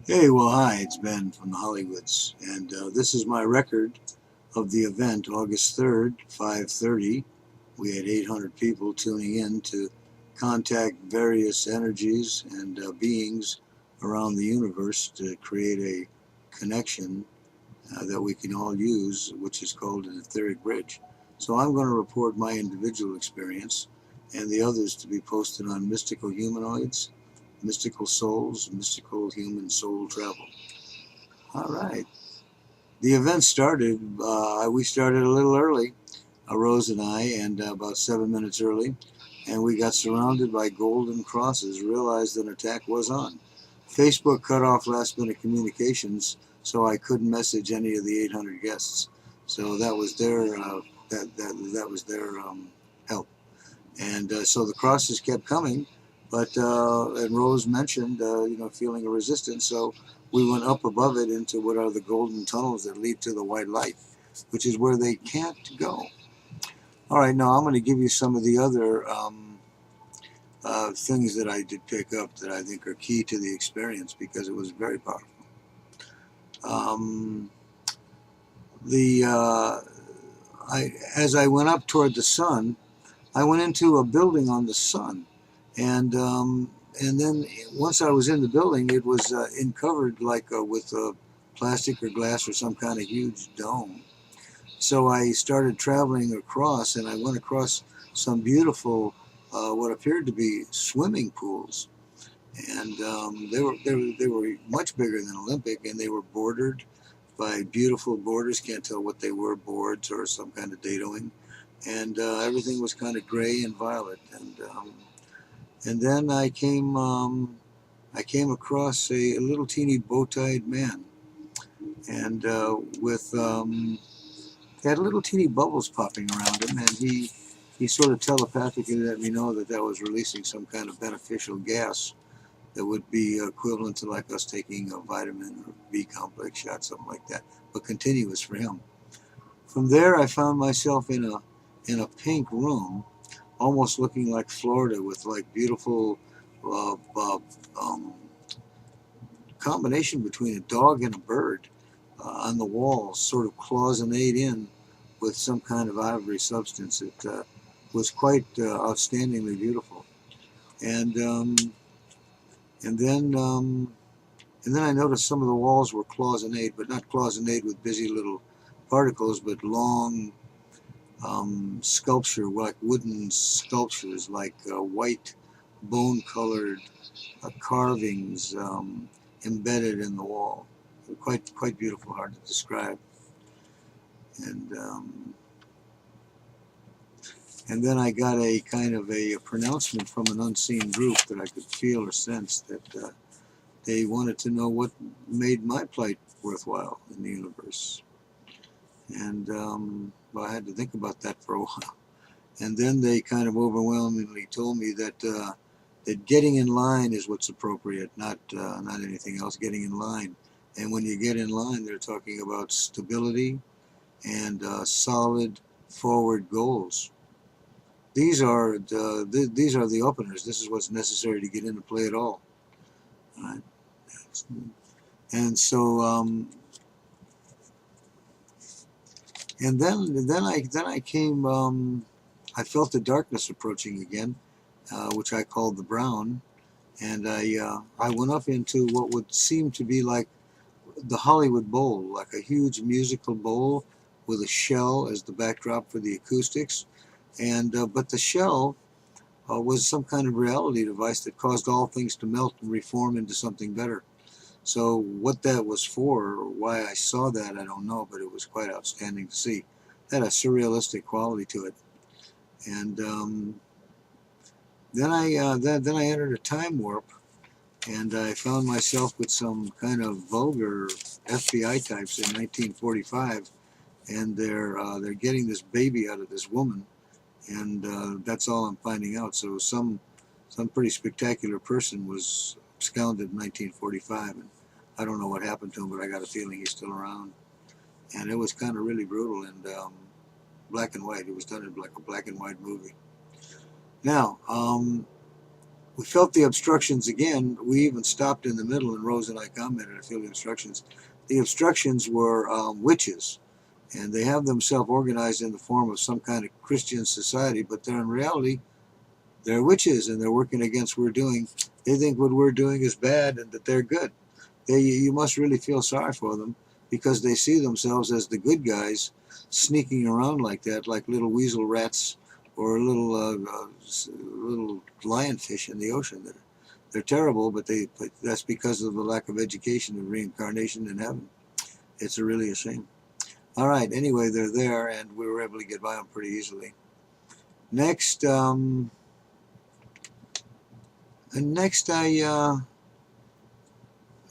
Hey, well, hi, it's Ben from the Hollywoods, and this is my record of the event, August 3rd, 5:30. We had 800 people tuning in to contact various energies and beings around the universe to create a connection that we can all use, which is called an etheric bridge. So I'm going to report my individual experience and the others to be posted on mystical humanoids, mystical souls, mystical human soul travel. All right. The event started, we started a little early, Rose and I, and about 7 minutes early, and we got surrounded by golden crosses, realized an attack was on. Facebook cut off last minute communications, so I couldn't message any of the 800 guests. So that was their, that was their help. And so the crosses kept coming, but and Rose mentioned, feeling a resistance. So we went up above it into what are the golden tunnels that lead to the white light, which is where they can't go. All right, now I'm going to give you some of the other things that I did pick up that I think are key to the experience because it was very powerful. Um, the as I went up toward the sun, I went into a building on the sun, and then once I was in the building, it was uncovered like with plastic or glass or some kind of huge dome. So I started traveling across, and I went across some beautiful, what appeared to be swimming pools, and they were much bigger than Olympic, and they were bordered by beautiful borders. Can't tell what they were, boards or some kind of datoing, and everything was kind of gray and violet. And then I came across a little teeny bow-tied man, and with he had little teeny bubbles popping around him, and he sort of telepathically let me know that that was releasing some kind of beneficial gas that would be equivalent to like us taking a vitamin or B complex shot, something like that, but continuous for him. From there, I found myself in a pink room, almost looking like Florida, with like beautiful uh, uh, um, combination between a dog and a bird on the walls, sort of cloisonate in with some kind of ivory substance. It was quite outstandingly beautiful, and um, and then um, and then I noticed some of the walls were cloisonate, but not cloisonate with busy little particles, but long sculpture, like wooden sculptures, like white bone-colored carvings embedded in the wall. Quite beautiful, hard to describe. And and then I got a kind of a pronouncement from an unseen group that I could feel or sense that they wanted to know what made my plight worthwhile in the universe. And well, I had to think about that for a while. And then they kind of overwhelmingly told me that that getting in line is what's appropriate, not anything else. Getting in line, and when you get in line, they're talking about stability and solid forward goals. These are the openers. This is what's necessary to get into play at all. Right? And so then I came. I felt the darkness approaching again, which I called the brown, and I went up into what would seem to be like the Hollywood Bowl, like a huge musical bowl with a shell as the backdrop for the acoustics, and but the shell was some kind of reality device that caused all things to melt and reform into something better. So what that was for, or why I saw that, I don't know, but it was quite outstanding to see. It had a surrealistic quality to it, and then I entered a time warp, and I found myself with some kind of vulgar FBI types in 1945, and they're getting this baby out of this woman, and that's all I'm finding out. So some pretty spectacular person was absconded in 1945, and I don't know what happened to him, but I got a feeling he's still around. And it was kind of really brutal and black and white. It was done in like a black and white movie. Now, We felt the obstructions again. We even stopped in the middle, and Rose and I commented, I feel the obstructions. The obstructions were witches, and they have themselves organized in the form of some kind of Christian society, but they're in reality, they're witches, and they're working against what we're doing. They think what we're doing is bad and that they're good. You must really feel sorry for them, because they see themselves as the good guys sneaking around like that, like little weasel rats or little lionfish in the ocean. They're terrible, but that's because of the lack of education and reincarnation in heaven. It's really a shame. All right, anyway, they're there, and we were able to get by them pretty easily. Next, now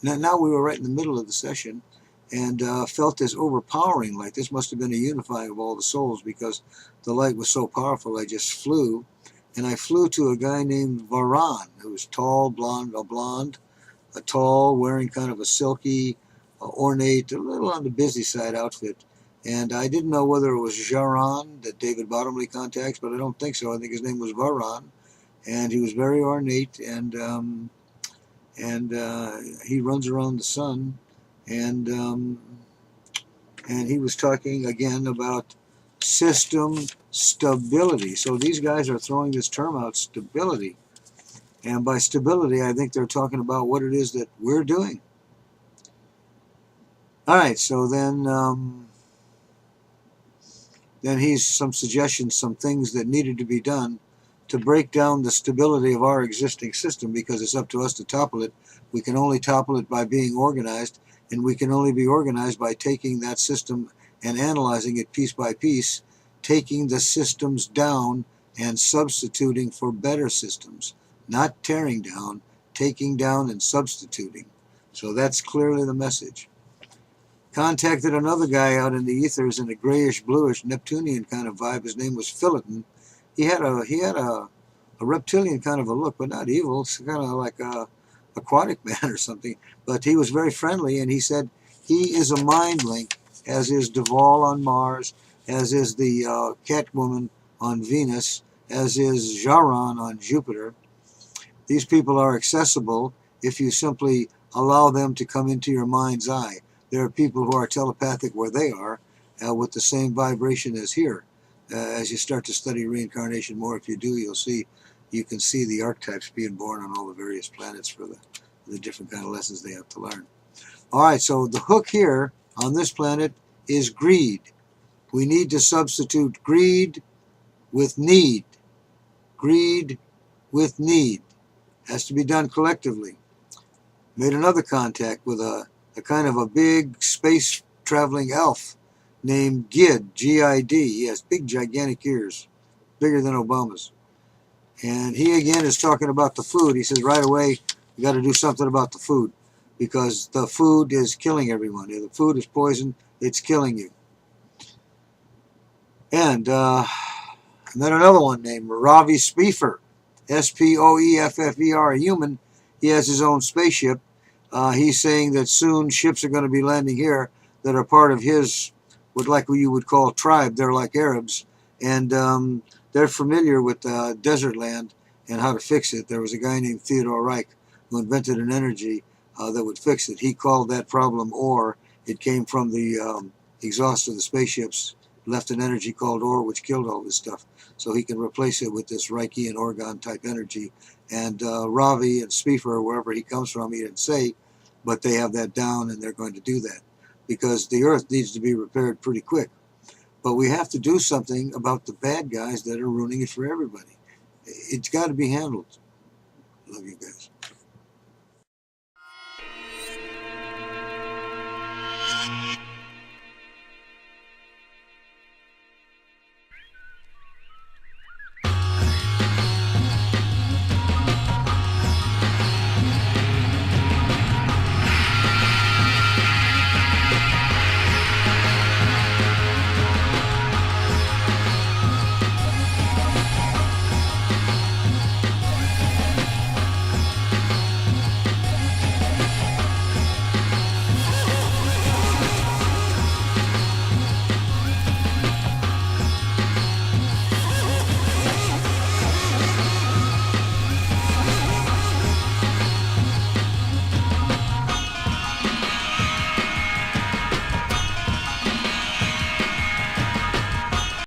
we were right in the middle of the session, and felt this overpowering light. This must have been a unifying of all the souls, because the light was so powerful. I just flew, and I flew to a guy named Varan, who was tall, blonde, tall, wearing kind of a silky, ornate, a little on the busy side outfit. And I didn't know whether it was Jaran that David Bottomley contacts, but I don't think so. I think his name was Varan, and he was very ornate, and he runs around the sun, and he was talking again about system stability. So these guys are throwing this term out, stability, and by stability, I think they're talking about what it is that we're doing. All right, so then he's some suggestions, some things that needed to be done to break down the stability of our existing system, because it's up to us to topple it. We can only topple it by being organized, and we can only be organized by taking that system and analyzing it piece by piece, taking the systems down and substituting for better systems, not tearing down, taking down and substituting. So that's clearly the message. Contacted another guy out in the ethers in a grayish, bluish, Neptunian kind of vibe. His name was Philiton. He had a reptilian kind of a look, but not evil. It's kind of like a aquatic man or something. But he was very friendly, and he said he is a mind link, as is Duvall on Mars, as is the Catwoman on Venus, as is Jaran on Jupiter. These people are accessible if you simply allow them to come into your mind's eye. There are people who are telepathic where they are, with the same vibration as here. As you start to study reincarnation more, if you do, you can see the archetypes being born on all the various planets for the different kind of lessons they have to learn. All right, so the hook here on this planet is greed. We need to substitute greed with need. Greed with need. Has to be done collectively. Made another contact with a kind of a big space traveling elf named Gid, G-I-D. He has big gigantic ears, bigger than Obama's. And he again is talking about the food. He says right away, you got to do something about the food, because the food is killing everyone. If the food is poison, it's killing you. And then another one named Ravi Speefer, S-P-O-E-F-F-E-R, a human. He has his own spaceship. He's saying that soon ships are going to be landing here that are part of his, what you would call tribe. They're like Arabs, and they're familiar with desert land and how to fix it. There was a guy named Theodore Reich who invented an energy that would fix it. He called that problem ore. It came from the exhaust of the spaceships, left an energy called ore, which killed all this stuff. So he can replace it with this Reichian organ type energy. And Ravi and Speefer, wherever he comes from, he didn't say, but they have that down, and they're going to do that, because the earth needs to be repaired pretty quick. But we have to do something about the bad guys that are ruining it for everybody. It's got to be handled. Love you guys.